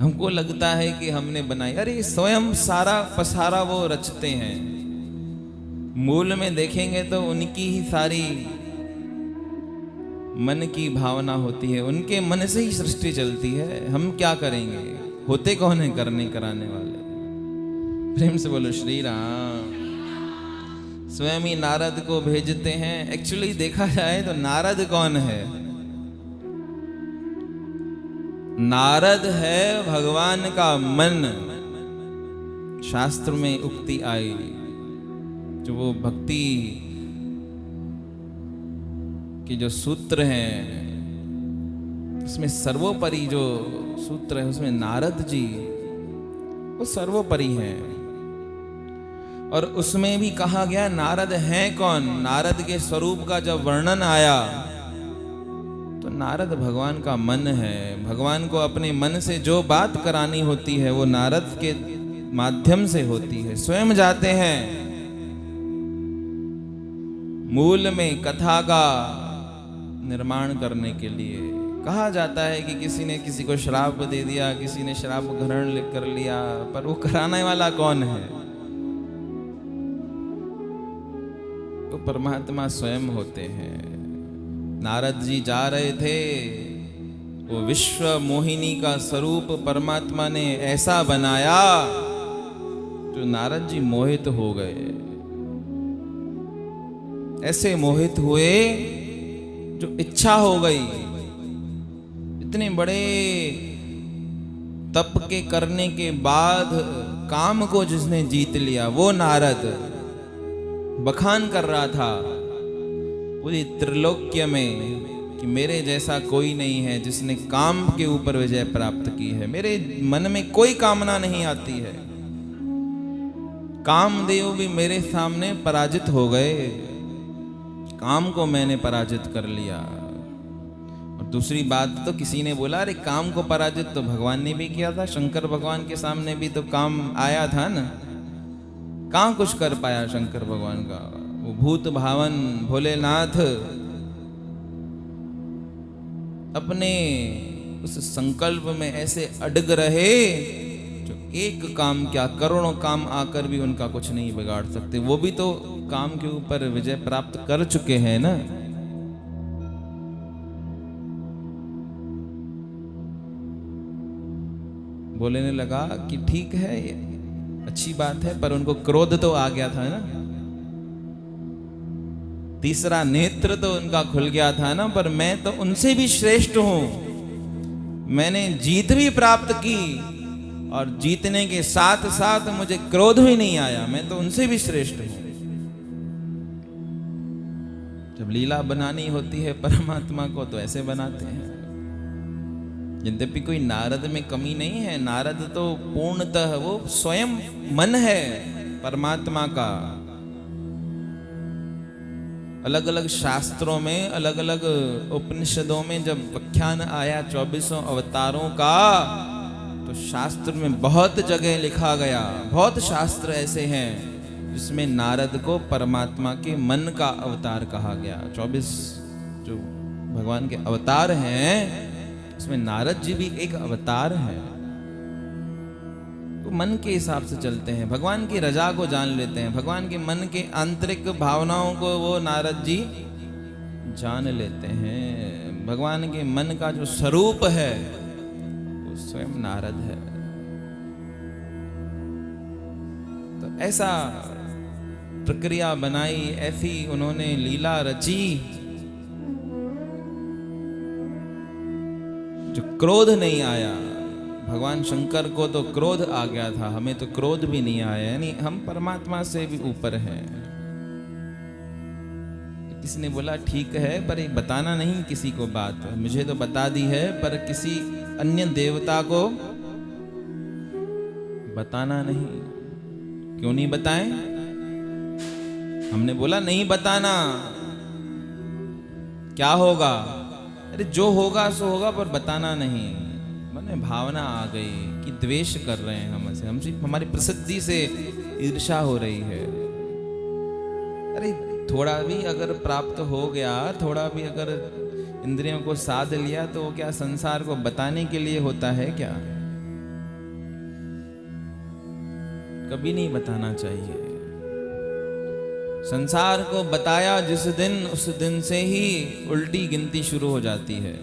हमको लगता है कि हमने बनाई, अरे स्वयं सारा पसारा वो रचते हैं। मूल में देखेंगे तो उनकी ही सारी मन की भावना होती है, उनके मन से ही सृष्टि चलती है। हम क्या करेंगे, होते कौन है करने कराने वाले। प्रेम से बोलो श्री राम। स्वयं ही नारद को भेजते हैं। एक्चुअली देखा जाए तो नारद कौन है? नारद है भगवान का मन। शास्त्र में उक्ति आई, जो वो भक्ति के जो सूत्र हैं, उसमें सर्वोपरि जो सूत्र है, उसमें नारद जी वो सर्वोपरि हैं। और उसमें भी कहा गया नारद हैं कौन। नारद के स्वरूप का जब वर्णन आया तो नारद भगवान का मन है। भगवान को अपने मन से जो बात करानी होती है वो नारद के माध्यम से होती है। स्वयं जाते हैं मूल में कथा का निर्माण करने के लिए। कहा जाता है कि किसी ने किसी को श्राप दे दिया, किसी ने श्राप ग्रहण कर लिया, पर वो कराने वाला कौन है? तो परमात्मा स्वयं होते हैं। नारद जी जा रहे थे, वो विश्व मोहिनी का स्वरूप परमात्मा ने ऐसा बनाया जो नारद जी मोहित हो गए। ऐसे मोहित हुए जो इच्छा हो गई। इतने बड़े तप के करने के बाद काम को जिसने जीत लिया वो नारद बखान कर रहा था पूरी त्रिलोक्य में कि मेरे जैसा कोई नहीं है जिसने काम के ऊपर विजय प्राप्त की है। मेरे मन में कोई कामना नहीं आती है। कामदेव भी मेरे सामने पराजित हो गए, काम को मैंने पराजित कर लिया। और दूसरी बात तो किसी ने बोला अरे काम को पराजित तो भगवान ने भी किया था, शंकर भगवान के सामने भी तो काम आया था ना। कहाँ कुछ कर पाया शंकर भगवान का। वो भूत भावन भोलेनाथ अपने उस संकल्प में ऐसे अडग रहे जो एक काम क्या करोड़ों काम आकर भी उनका कुछ नहीं बिगाड़ सकते। वो भी तो काम के ऊपर विजय प्राप्त कर चुके हैं ना। बोलने लगा कि ठीक है अच्छी बात है, पर उनको क्रोध तो आ गया था ना। तीसरा नेत्र तो उनका खुल गया था ना। पर मैं तो उनसे भी श्रेष्ठ हूं। मैंने जीत भी प्राप्त की और जीतने के साथ साथ मुझे क्रोध भी नहीं आया। मैं तो उनसे भी श्रेष्ठ हूं। जब लीला बनानी होती है परमात्मा को तो ऐसे बनाते हैं। यद्यपि कोई नारद में कमी नहीं है। नारद तो पूर्णतः वो स्वयं मन है परमात्मा का। अलग अलग शास्त्रों में, अलग अलग उपनिषदों में जब व्याख्यान आया 24 अवतारों का, तो शास्त्र में बहुत जगह लिखा गया, बहुत शास्त्र ऐसे हैं जिसमें नारद को परमात्मा के मन का अवतार कहा गया। 24 जो भगवान के अवतार हैं उसमें नारद जी भी एक अवतार है। तो मन के हिसाब से चलते हैं, भगवान की रजा को जान लेते हैं, भगवान के मन के आंतरिक भावनाओं को वो नारद जी जान लेते हैं। भगवान के मन का जो स्वरूप है वो स्वयं नारद है। तो ऐसा प्रक्रिया बनाई, ऐसी उन्होंने लीला रची जो क्रोध नहीं आया। भगवान शंकर को तो क्रोध आ गया था, हमें तो क्रोध भी नहीं आया। यानी हम परमात्मा से भी ऊपर हैं। किसी ने बोला ठीक है पर ये बताना नहीं किसी को बात, मुझे तो बता दी है पर किसी अन्य देवता को बताना नहीं। क्यों नहीं बताएं? हमने बोला नहीं बताना। क्या होगा? अरे जो होगा सो होगा पर बताना नहीं। मैंने भावना आ गई कि द्वेष कर रहे हैं हमसे, हमसे हमारी प्रसिद्धि से ईर्ष्या हो रही है। अरे थोड़ा भी अगर प्राप्त हो गया, थोड़ा भी अगर इंद्रियों को साध लिया तो क्या संसार को बताने के लिए होता है क्या? कभी नहीं बताना चाहिए। संसार को बताया जिस दिन, उस दिन से ही उल्टी गिनती शुरू हो जाती है।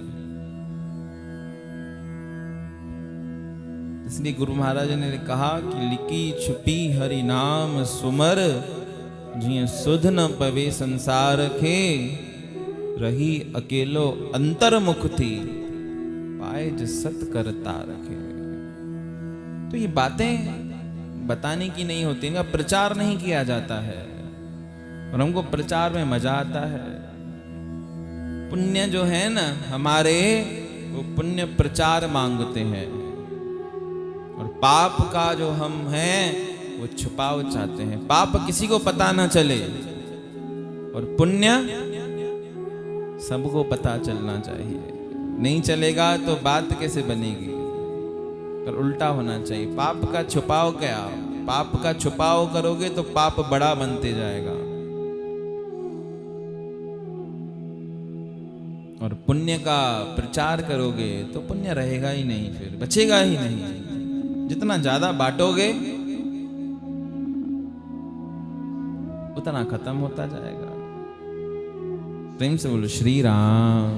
इसलिए गुरु महाराज ने कहा कि लिखी छुपी हरि नाम सुमर, जिये सुध न पवे संसार के, रही अकेलो अंतर्मुख थी, पाए जिस सत करता रखे। तो ये बातें बताने की नहीं होती, इनका प्रचार नहीं किया जाता है, और हमको प्रचार में मजा आता है। पुण्य जो है ना हमारे, वो पुण्य प्रचार मांगते हैं, और पाप का जो हम हैं वो छुपाव चाहते हैं। पाप किसी को पता ना चले, और पुण्य सबको पता चलना चाहिए। नहीं चलेगा तो बात कैसे बनेगी? पर उल्टा होना चाहिए। पाप का छुपाव क्या? पाप का छुपाव करोगे तो पाप बड़ा बनते जाएगा, और पुण्य का प्रचार करोगे तो पुण्य रहेगा ही नहीं, फिर बचेगा ही नहीं। जितना ज्यादा बांटोगे उतना खत्म होता जाएगा। प्रेम से बोलो श्री राम।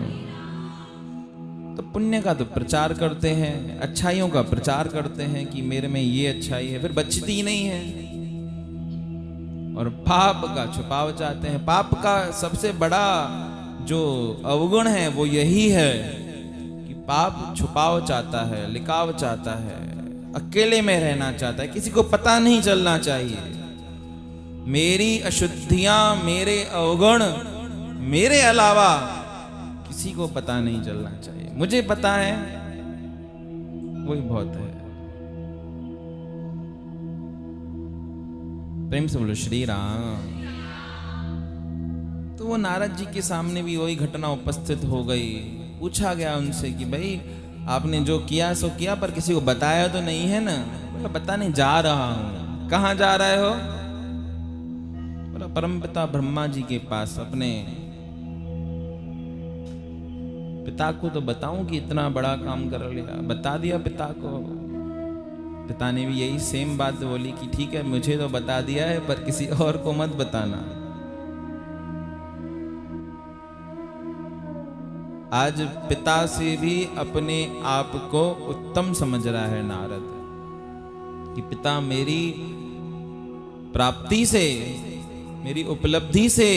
तो पुण्य का तो प्रचार करते हैं, अच्छाइयों का प्रचार करते हैं कि मेरे में ये अच्छाई है, फिर बचती नहीं है। और पाप का छुपाव चाहते हैं। पाप का सबसे बड़ा जो अवगुण है वो यही है कि पाप छुपाव चाहता है, लिकाव चाहता है, अकेले में रहना चाहता है, किसी को पता नहीं चलना चाहिए। मेरी अशुद्धियां, मेरे अवगुण, मेरे अलावा किसी को पता नहीं चलना चाहिए। मुझे पता है, वही बहुत है। प्रेम से बोलो श्री राम। तो वो नारद जी के सामने भी वही घटना उपस्थित हो गई। पूछा गया उनसे कि भाई आपने जो किया सो किया, पर किसी को बताया तो नहीं है ना? बोला बताने जा रहा हूं। कहाँ जा रहे हो? बोला परमपिता ब्रह्मा जी के पास, अपने पिता को तो बताऊं कि इतना बड़ा काम कर लिया। बता दिया पिता को। पिता ने भी यही सेम बात बोली कि ठीक है, मुझे तो बता दिया है, पर किसी और को मत बताना। आज पिता से भी अपने आप को उत्तम समझ रहा है नारद, कि पिता मेरी प्राप्ति से, मेरी उपलब्धि से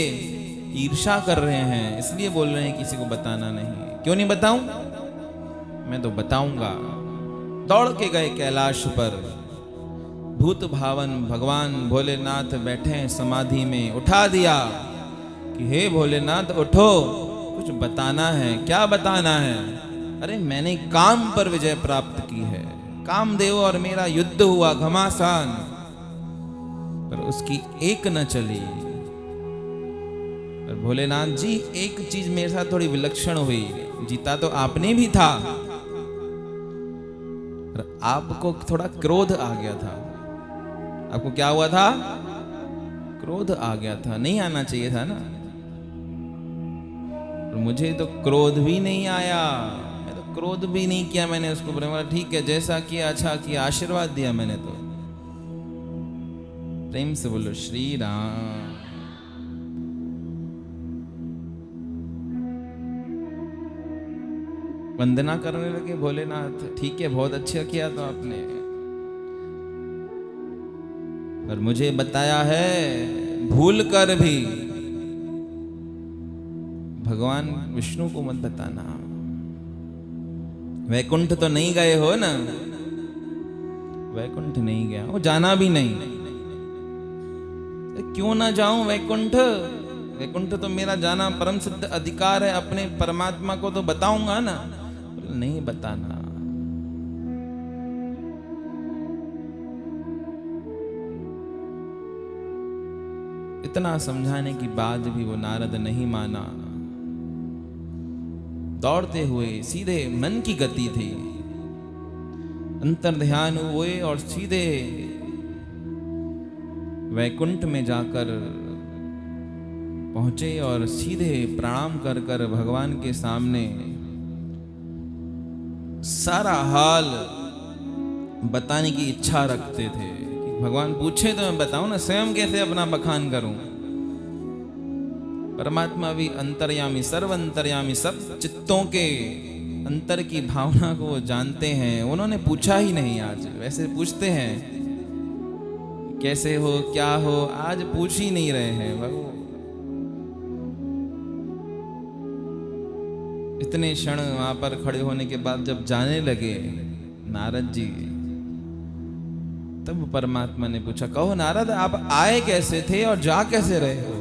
ईर्ष्या कर रहे हैं, इसलिए बोल रहे हैं किसी को बताना नहीं। क्यों नहीं बताऊं? मैं तो बताऊंगा। दौड़ के गए कैलाश पर। भूत भावन भगवान भोलेनाथ बैठे हैं समाधि में। उठा दिया कि हे भोलेनाथ उठो, कुछ बताना है। क्या बताना है? अरे मैंने काम पर विजय प्राप्त की है। कामदेव और मेरा युद्ध हुआ घमासान, पर उसकी एक न चली। पर भोलेनाथ जी एक चीज मेरे साथ थोड़ी विलक्षण हुई। जीता तो आपने भी था, पर आपको थोड़ा क्रोध आ गया था। आपको क्या हुआ था? क्रोध आ गया था। नहीं आना चाहिए था ना। और मुझे तो क्रोध भी नहीं आया, मैं तो क्रोध भी नहीं किया। मैंने उसको बोला ठीक है, जैसा किया अच्छा किया, आशीर्वाद दिया मैंने तो। प्रेम से बोलो श्री राम। वंदना करने लगे भोलेनाथ। ठीक है, बहुत अच्छा किया तो आपने, पर मुझे बताया है भूल कर भी भगवान विष्णु को मत बताना। वैकुंठ तो नहीं गए हो ना? वैकुंठ नहीं गया, वो जाना भी नहीं। तो क्यों ना जाऊं वैकुंठ? वैकुंठ तो मेरा जाना परम सिद्ध अधिकार है। अपने परमात्मा को तो बताऊंगा ना। नहीं बताना। इतना समझाने के बाद भी वो नारद नहीं माना। दौड़ते हुए सीधे मन की गति थी, अंतर ध्यान हुए और सीधे वैकुंठ में जाकर पहुंचे और सीधे प्रणाम कर कर भगवान के सामने सारा हाल बताने की इच्छा रखते थे कि भगवान पूछे तो मैं बताऊं ना, स्वयं कैसे अपना बखान करूं। परमात्मा भी अंतर्यामी, सर्व अंतर्यामी, सब चित्तों के अंतर की भावना को वो जानते हैं। उन्होंने पूछा ही नहीं। आज वैसे पूछते हैं कैसे हो, क्या हो, आज पूछ ही नहीं रहे हैं भगवान। इतने क्षण वहां पर खड़े होने के बाद जब जाने लगे नारद जी, तब परमात्मा ने पूछा, कहो नारद आप आए कैसे थे और जा कैसे रहे हो?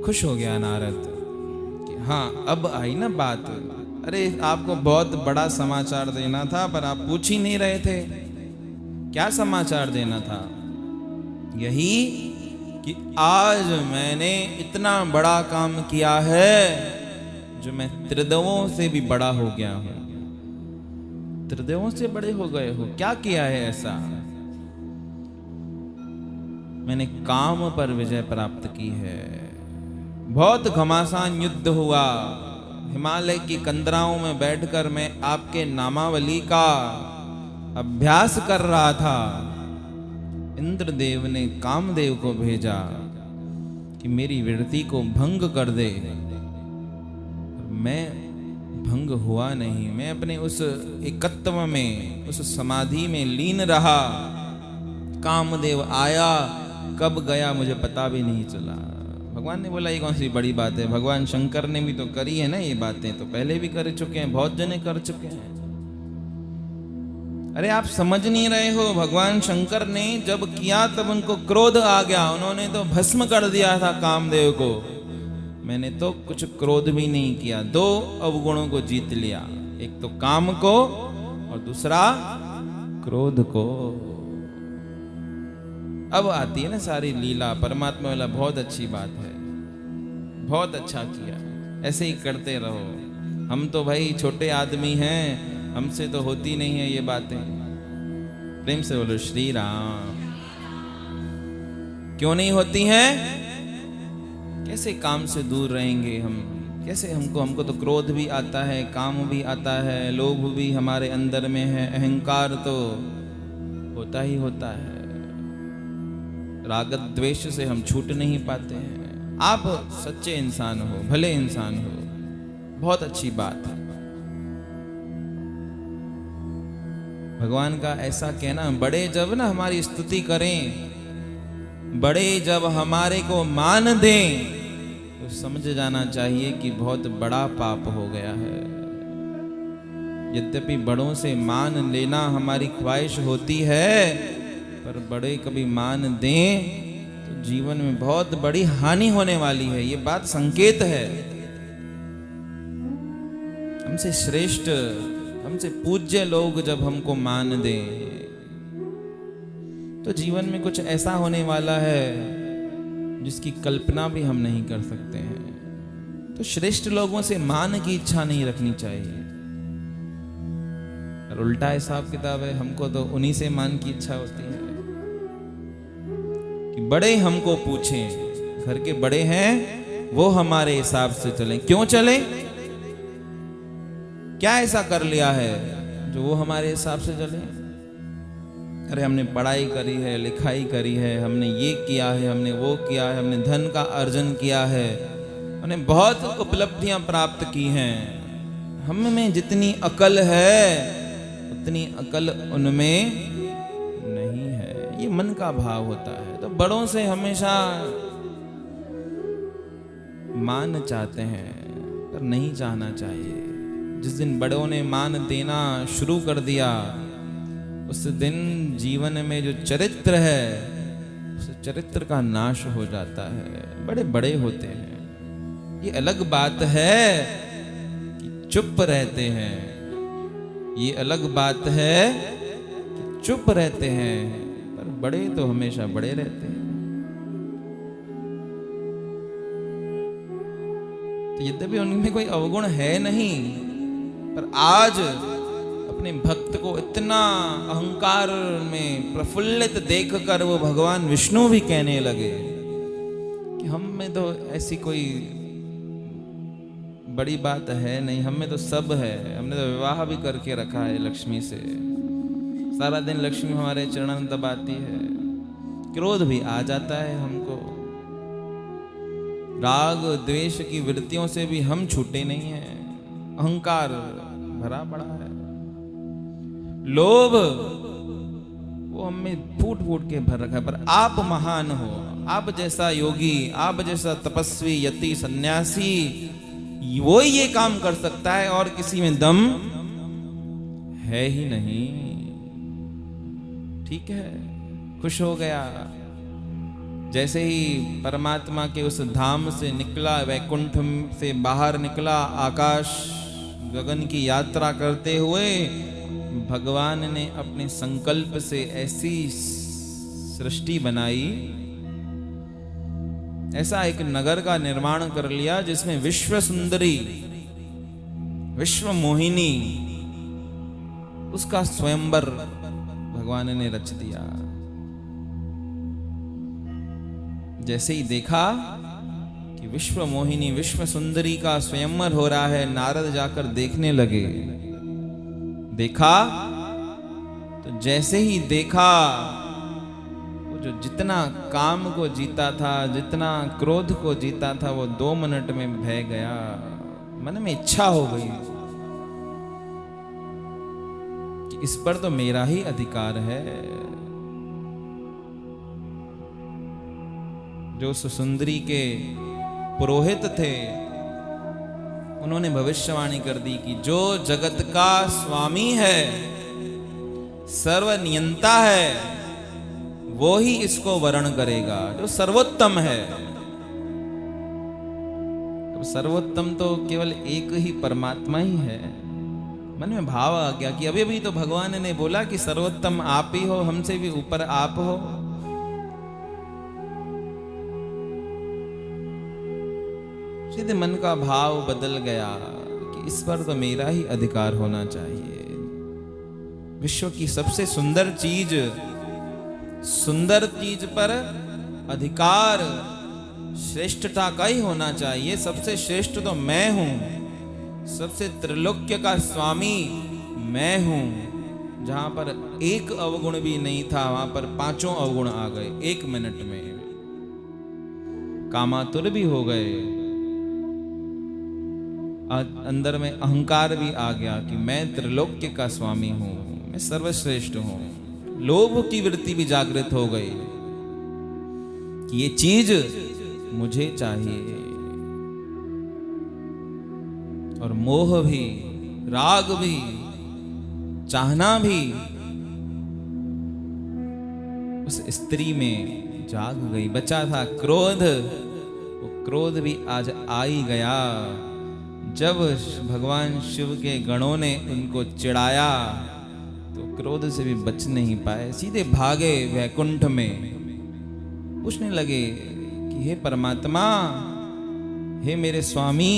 खुश हो गया नारद कि हाँ अब आई ना बात। अरे आपको बहुत बड़ा समाचार देना था पर आप पूछ ही नहीं रहे थे। क्या समाचार देना था? यही कि आज मैंने इतना बड़ा काम किया है जो मैं त्रिदेवों से भी बड़ा हो गया हूं। त्रिदेवों से बड़े हो गए हो? क्या किया है ऐसा? मैंने काम पर विजय प्राप्त की है। बहुत घमासान युद्ध हुआ। हिमालय की कंदराओं में बैठकर मैं आपके नामावली का अभ्यास कर रहा था। इंद्रदेव ने कामदेव को भेजा कि मेरी वृत्ति को भंग कर दे। मैं भंग हुआ नहीं। मैं अपने उस एकत्व में, उस समाधि में लीन रहा। कामदेव आया, कब गया मुझे पता भी नहीं चला। भगवान ने बोला ये कौन सी बड़ी बात है? भगवान शंकर ने भी तो करी है ना ये बातें, तो पहले भी कर चुके हैं, बहुत जने कर चुके हैं। अरे आप समझ नहीं रहे हो, भगवान शंकर ने जब किया तब उनको क्रोध आ गया। उन्होंने तो भस्म कर दिया था कामदेव को। मैंने तो कुछ क्रोध भी नहीं किया। दो अवगुणों को जीत लिया, एक तो काम को और दूसरा क्रोध को। अब आती है ना सारी लीला। परमात्मा वाला बहुत अच्छी बात है, बहुत अच्छा किया, ऐसे ही करते रहो। हम तो भाई छोटे आदमी हैं, हमसे तो होती नहीं है ये बातें। प्रेम से बोलो श्री राम। क्यों नहीं होती हैं? कैसे काम से दूर रहेंगे हम? कैसे? हमको तो क्रोध भी आता है, काम भी आता है, लोभ भी हमारे अंदर में है, अहंकार तो होता ही होता है। राग द्वेष से हम छूट नहीं पाते हैं। आप सच्चे इंसान हो, भले इंसान हो, बहुत अच्छी बात है। भगवान का ऐसा कहना, बड़े जब ना हमारी स्तुति करें, बड़े जब हमारे को मान दें, तो समझ जाना चाहिए कि बहुत बड़ा पाप हो गया है। यद्यपि बड़ों से मान लेना हमारी ख्वाहिश होती है, पर बड़े कभी मान दें तो जीवन में बहुत बड़ी हानि होने वाली है। ये बात संकेत है। हमसे श्रेष्ठ, हमसे पूज्य लोग जब हमको मान दें तो जीवन में कुछ ऐसा होने वाला है जिसकी कल्पना भी हम नहीं कर सकते हैं। तो श्रेष्ठ लोगों से मान की इच्छा नहीं रखनी चाहिए। और उल्टा हिसाब किताब है, हमको तो उन्हीं से मान की इच्छा होती है कि बड़े हमको पूछें, घर के बड़े हैं वो हमारे हिसाब से चलें। क्यों चलें? क्या ऐसा कर लिया है जो वो हमारे हिसाब से चले? अरे हमने पढ़ाई करी है, लिखाई करी है, हमने ये किया है, हमने वो किया है, हमने धन का अर्जन किया है, हमने बहुत उपलब्धियां प्राप्त की हैं। हम में जितनी अकल है उतनी अकल उनमें नहीं है। ये मन का भाव होता है। तो बड़ों से हमेशा मान चाहते हैं, पर नहीं चाहना चाहिए। जिस दिन बड़ों ने मान देना शुरू कर दिया, उस दिन जीवन में जो चरित्र है उस चरित्र का नाश हो जाता है। बड़े बड़े होते हैं, ये अलग बात है कि चुप रहते हैं। ये अलग बात है कि चुप रहते हैं, पर बड़े तो हमेशा बड़े रहते हैं। तो यद्यपि उनमें कोई अवगुण है नहीं, पर आज अपने भक्त को इतना अहंकार में प्रफुल्लित देखकर वो भगवान विष्णु भी कहने लगे कि हम में तो ऐसी कोई बड़ी बात है नहीं, हम में तो सब है। हमने तो विवाह भी करके रखा है लक्ष्मी से। सारा दिन लक्ष्मी हमारे चरणन दबाती है, क्रोध भी आ जाता है हमको। राग द्वेष की वृत्तियों से भी हम छूटे नहीं हैं, अहंकार भरा पड़ा है। लोभ वो हमें फूट फूट के भर रखा है। पर आप महान हो, आप जैसा योगी, आप जैसा तपस्वी, यति, सन्यासी, वो ये काम कर सकता है और किसी में दम है ही नहीं। ठीक है, खुश हो गया। जैसे ही परमात्मा के उस धाम से निकला, वैकुंठ से बाहर निकला, आकाश गगन की यात्रा करते हुए भगवान ने अपने संकल्प से ऐसी सृष्टि बनाई, ऐसा एक नगर का निर्माण कर लिया जिसमें विश्व सुंदरी, विश्व मोहिनी, उसका स्वयंवर भगवान ने रच दिया। जैसे ही देखा कि विश्व मोहिनी, विश्व सुंदरी का स्वयंवर हो रहा है, नारद जाकर देखने लगे। देखा तो जैसे ही देखा, वो जो जितना काम को जीता था, जितना क्रोध को जीता था, वो 2 मिनट में बह गया। मन में इच्छा हो गई कि इस पर तो मेरा ही अधिकार है। जो सुंदरी के पुरोहित थे, उन्होंने भविष्यवाणी कर दी कि जो जगत का स्वामी है, सर्वनियंता है, वो ही इसको वर्ण करेगा, जो सर्वोत्तम है। अब सर्वोत्तम तो केवल एक ही परमात्मा ही है। मन में भाव आ गया कि अभी अभी तो भगवान ने बोला कि सर्वोत्तम आप ही हो, हमसे भी ऊपर आप हो। सीधे मन का भाव बदल गया कि इस पर तो मेरा ही अधिकार होना चाहिए। विश्व की सबसे सुंदर चीज पर अधिकार श्रेष्ठता का ही होना चाहिए। सबसे श्रेष्ठ तो मैं हूं, सबसे त्रिलोक्य का स्वामी मैं हूं। जहां पर एक अवगुण भी नहीं था, वहां पर 5 अवगुण आ गए 1 मिनट में। कामातुर भी हो गए, अंदर में अहंकार भी आ गया कि मैं त्रिलोक्य का स्वामी हूं, मैं सर्वश्रेष्ठ हूं। लोभ की वृत्ति भी जागृत हो गई कि ये चीज मुझे चाहिए। और मोह भी, राग भी, चाहना भी उस स्त्री में जाग गई। बचा था क्रोध, वो क्रोध भी आज आ ही गया। जब भगवान शिव के गणों ने उनको चिढ़ाया तो क्रोध से भी बच नहीं पाए, सीधे भागे वैकुंठ में। पूछने लगे कि हे परमात्मा, हे मेरे स्वामी,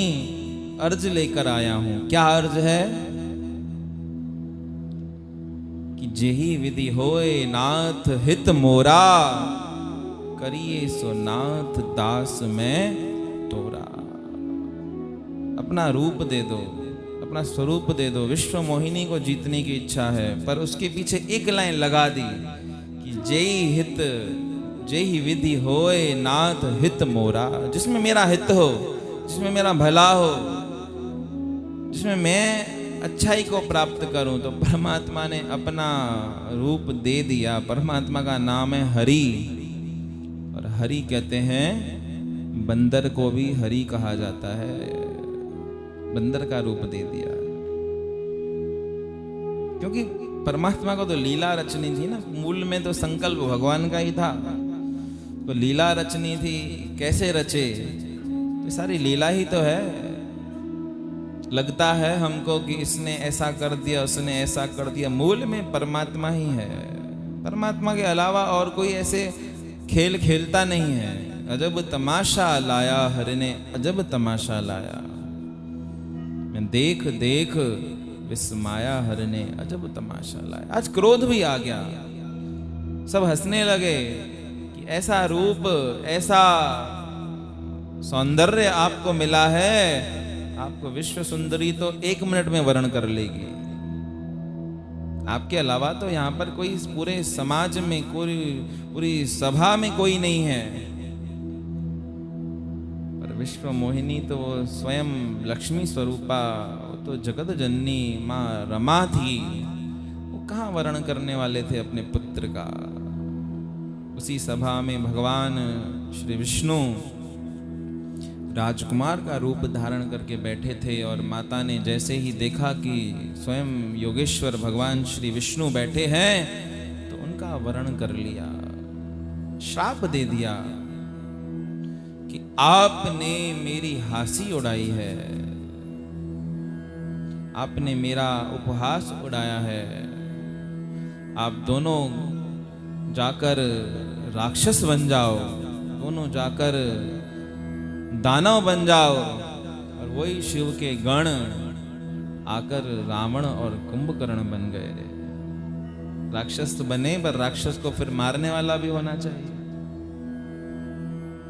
अर्ज लेकर आया हूं। क्या अर्ज है? कि जेहि विधि होए नाथ हित मोरा, करिए सो नाथ दास में तोरा। अपना रूप दे दो, अपना स्वरूप दे दो। विश्व मोहिनी को जीतने की इच्छा है, पर उसके पीछे एक लाइन लगा दी कि जेहि विधि होए नाथ हित मोरा। जिसमें मेरा हित हो, जिसमें मेरा भला हो, जिसमें मैं अच्छाई को प्राप्त करूं। तो परमात्मा ने अपना रूप दे दिया। परमात्मा का नाम है हरि, और हरि कहते हैं, बंदर को भी हरि कहा जाता है। बंदर का रूप दे दिया, क्योंकि परमात्मा को तो लीला रचनी थी ना। मूल में तो संकल्प भगवान का ही था, तो लीला रचनी थी। कैसे रचे? तो सारी लीला ही तो है। लगता है हमको कि इसने ऐसा कर दिया, उसने ऐसा कर दिया, मूल में परमात्मा ही है। परमात्मा के अलावा और कोई ऐसे खेल खेलता नहीं है। अजब तमाशा लाया हरि ने, अजब तमाशा लाया। मैं देख देख विस्माया हरि ने, अजब तमाशा लाया। आज क्रोध भी आ गया, सब हंसने लगे कि ऐसा रूप, ऐसा सौंदर्य आपको मिला है, आपको विश्व सुंदरी तो 1 मिनट में वर्ण कर लेगी। आपके अलावा तो यहाँ पर कोई इस पूरे समाज में, कोई पूरी सभा में कोई नहीं है। पर विश्व मोहिनी तो वो स्वयं लक्ष्मी स्वरूपा, वो तो जगत जननी माँ रमा थी। वो कहाँ वर्ण करने वाले थे अपने पुत्र का। उसी सभा में भगवान श्री विष्णु राजकुमार का रूप धारण करके बैठे थे और माता ने जैसे ही देखा कि स्वयं योगेश्वर भगवान श्री विष्णु बैठे हैं तो उनका वर्ण कर लिया, श्राप दे दिया कि आपने मेरी हंसी उड़ाई है, आपने मेरा उपहास उड़ाया है। आप दोनों जाकर राक्षस बन जाओ, दोनों जाकर दानव बन जाओ। और वही शिव के गण आकर रावण और कुंभकर्ण बन गए। राक्षस तो बने, पर राक्षस को फिर मारने वाला भी होना चाहिए।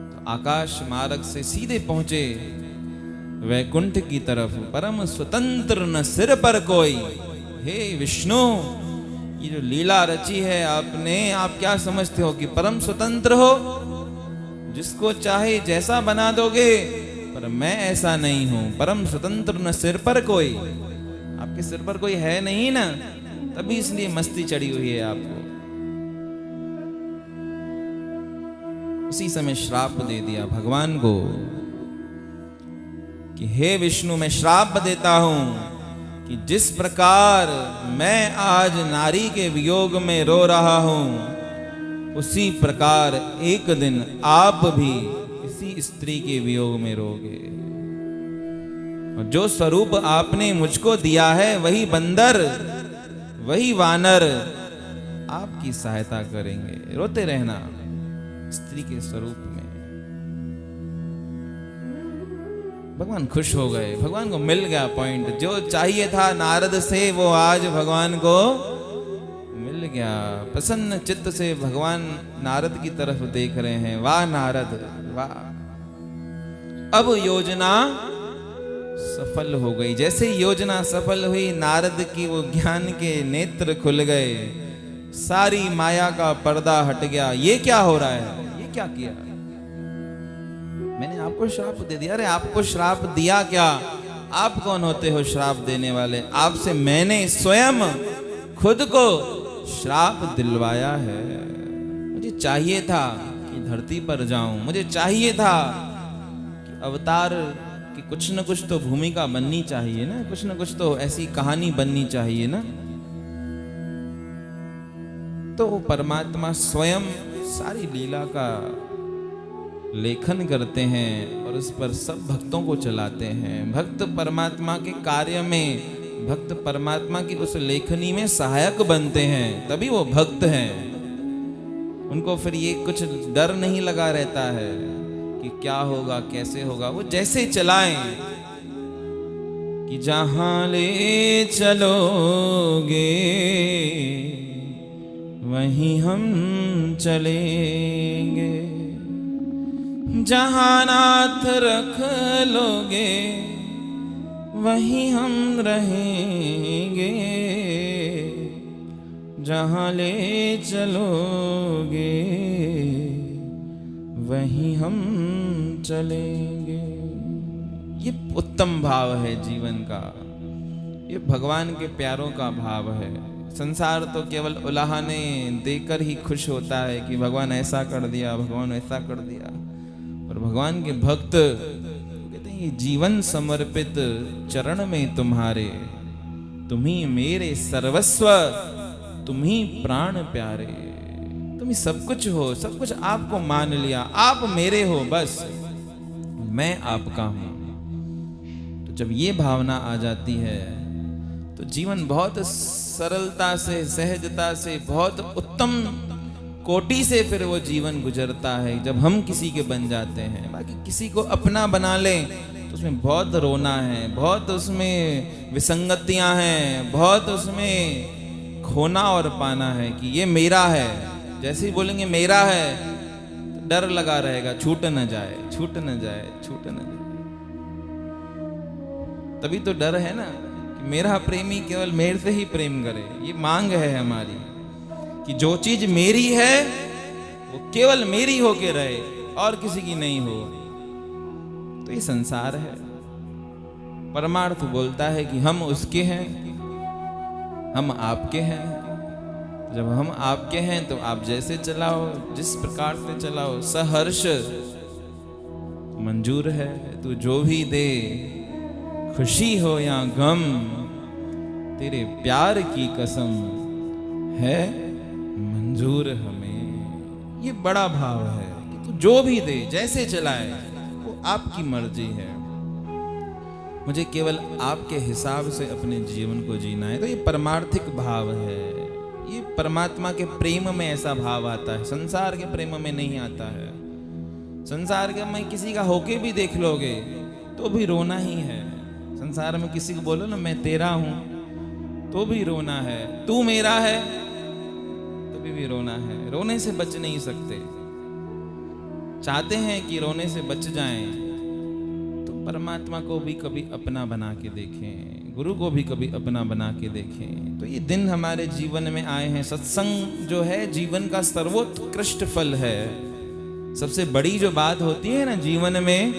तो आकाश मार्ग से सीधे पहुंचे वैकुंठ की तरफ। परम स्वतंत्र न सिर पर कोई। हे विष्णु, ये जो लीला रची है आपने, आप क्या समझते हो कि परम स्वतंत्र हो, जिसको चाहे जैसा बना दोगे? पर मैं ऐसा नहीं हूं। परम स्वतंत्र न सिर पर कोई। आपके सिर पर कोई है नहीं ना, तभी इसलिए मस्ती चढ़ी हुई है आपको। उसी समय श्राप दे दिया भगवान को कि हे विष्णु, मैं श्राप देता हूं कि जिस प्रकार मैं आज नारी के वियोग में रो रहा हूं, उसी प्रकार एक दिन आप भी इसी स्त्री के वियोग में रोगे। और जो स्वरूप आपने मुझको दिया है, वही बंदर, वही वानर आपकी सहायता करेंगे। रोते रहना स्त्री के स्वरूप में। भगवान खुश हो गए, भगवान को मिल गया पॉइंट। जो चाहिए था नारद से, वो आज भगवान को मिल गया। प्रसन्न चित्त से भगवान नारद की तरफ देख रहे हैं। वाह नारद, वाह, अब योजना सफल हो गई। जैसे योजना सफल हुई, नारद की वो ज्ञान के नेत्र खुल गए, सारी माया का पर्दा हट गया। ये क्या हो रहा है? ये क्या किया? मैंने आपको श्राप दे दिया। अरे आपको श्राप दिया क्या? आप कौन होते हो श्राप देने वाले? आपसे मैंने स्वयं खुद को श्राप दिलवाया है। मुझे चाहिए था कि धरती पर जाऊं, मुझे चाहिए था कि अवतार की कुछ न कुछ तो भूमिका बननी चाहिए ना, कुछ न कुछ तो ऐसी कहानी बननी चाहिए ना। तो परमात्मा स्वयं सारी लीला का लेखन करते हैं और उस पर सब भक्तों को चलाते हैं। भक्त परमात्मा के कार्य में, भक्त परमात्मा की उस लेखनी में सहायक बनते हैं, तभी वो भक्त हैं। उनको फिर ये कुछ डर नहीं लगा रहता है कि क्या होगा, कैसे होगा। वो जैसे चलाएं कि जहां ले चलोगे वहीं हम चलेंगे, जहां नाथ रख लोगे वहीं हम रहेंगे, जहां ले चलोगे वहीं हम चलेंगे। ये उत्तम भाव है जीवन का, ये भगवान के प्यारों का भाव है। संसार तो केवल उलाहने देकर ही खुश होता है कि भगवान ऐसा कर दिया, भगवान ऐसा कर दिया। और भगवान के भक्त कहते हैं ये जीवन समर्पित चरण में तुम्हारे, तुम ही मेरे सर्वस्व, तुम ही प्राण प्यारे, तुम ही सब कुछ हो, सब कुछ आपको मान लिया, आप मेरे हो, बस मैं आपका हूं। तो जब ये भावना आ जाती है तो जीवन बहुत सरलता से, सहजता से, बहुत उत्तम कोटि से फिर वो जीवन गुजरता है जब हम किसी के बन जाते हैं। बाकी किसी को अपना बना लें तो उसमें बहुत रोना है, बहुत उसमें विसंगतियां हैं, बहुत उसमें खोना और पाना है कि ये मेरा है। जैसे ही बोलेंगे मेरा है तो डर लगा रहेगा, छूट न जाए, छूट न जाए, छूट न जाए। तभी तो डर है ना कि मेरा प्रेमी केवल मेरे से ही प्रेम करे। ये मांग है हमारी कि जो चीज मेरी है वो केवल मेरी होके रहे और किसी की नहीं हो। तो ये संसार है। परमार्थ बोलता है कि हम उसके हैं, हम आपके हैं। जब हम आपके हैं तो आप जैसे चलाओ, जिस प्रकार से चलाओ, सहर्ष मंजूर है। तू जो भी दे, खुशी हो या गम, तेरे प्यार की कसम है मंजूर हमें। ये बड़ा भाव है कि तू जो भी दे, जैसे चलाए, वो आपकी मर्जी है। मुझे केवल आपके हिसाब से अपने जीवन को जीना है। तो ये परमार्थिक भाव है। ये परमात्मा के प्रेम में ऐसा भाव आता है, संसार के प्रेम में नहीं आता है। संसार के में किसी का होके भी देख लोगे तो भी रोना ही है। संसार में किसी को बोलो ना मैं तेरा हूं तो भी रोना है, तू मेरा है तो भी रोना है। रोने से बच नहीं सकते। चाहते हैं कि रोने से बच जाएं तो परमात्मा को भी कभी अपना बना के देखें, गुरु को भी कभी अपना बना के देखें। तो ये दिन हमारे जीवन में आए हैं। सत्संग जो है जीवन का सर्वोत्कृष्ट फल है। सबसे बड़ी जो बात होती है ना जीवन में,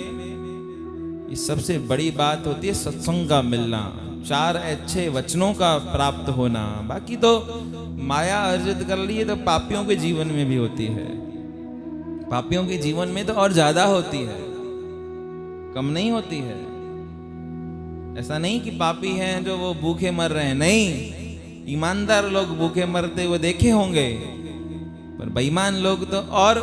ये सबसे बड़ी बात होती है सत्संग का मिलना, 4 अच्छे वचनों का प्राप्त होना। बाकी तो माया अर्जित कर लिए तो पापियों के जीवन में भी होती है। पापियों के जीवन में तो और ज्यादा होती है, कम नहीं होती है। ऐसा नहीं कि पापी हैं जो वो भूखे मर रहे हैं, नहीं। ईमानदार लोग भूखे मरते हुए देखे होंगे, पर बेईमान लोग तो और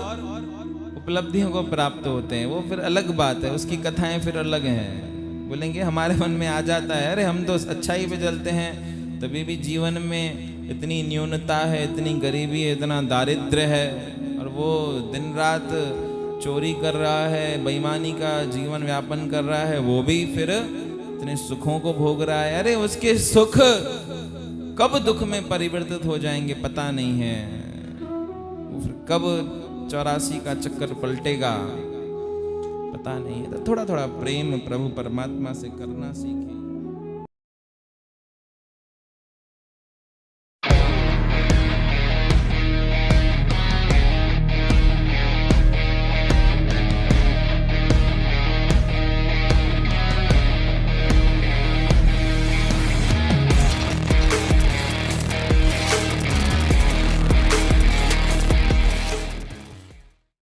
उपलब्धियों को प्राप्त होते हैं। वो फिर अलग बात है, उसकी कथाएं फिर अलग हैं। बोलेंगे हमारे मन में आ जाता है, अरे हम तो अच्छाई पे चलते हैं, तभी भी जीवन में इतनी न्यूनता है, इतनी गरीबी है, इतना दारिद्र्य है, और वो दिन रात चोरी कर रहा है, बेईमानी का जीवन व्यापन कर रहा है, वो भी फिर इतने सुखों को भोग रहा है। अरे उसके सुख कब दुख में परिवर्तित हो जाएंगे पता नहीं है। कब 84 का चक्कर पलटेगा पता नहीं है। तो थोड़ा थोड़ा प्रेम प्रभु परमात्मा से करना सीखें।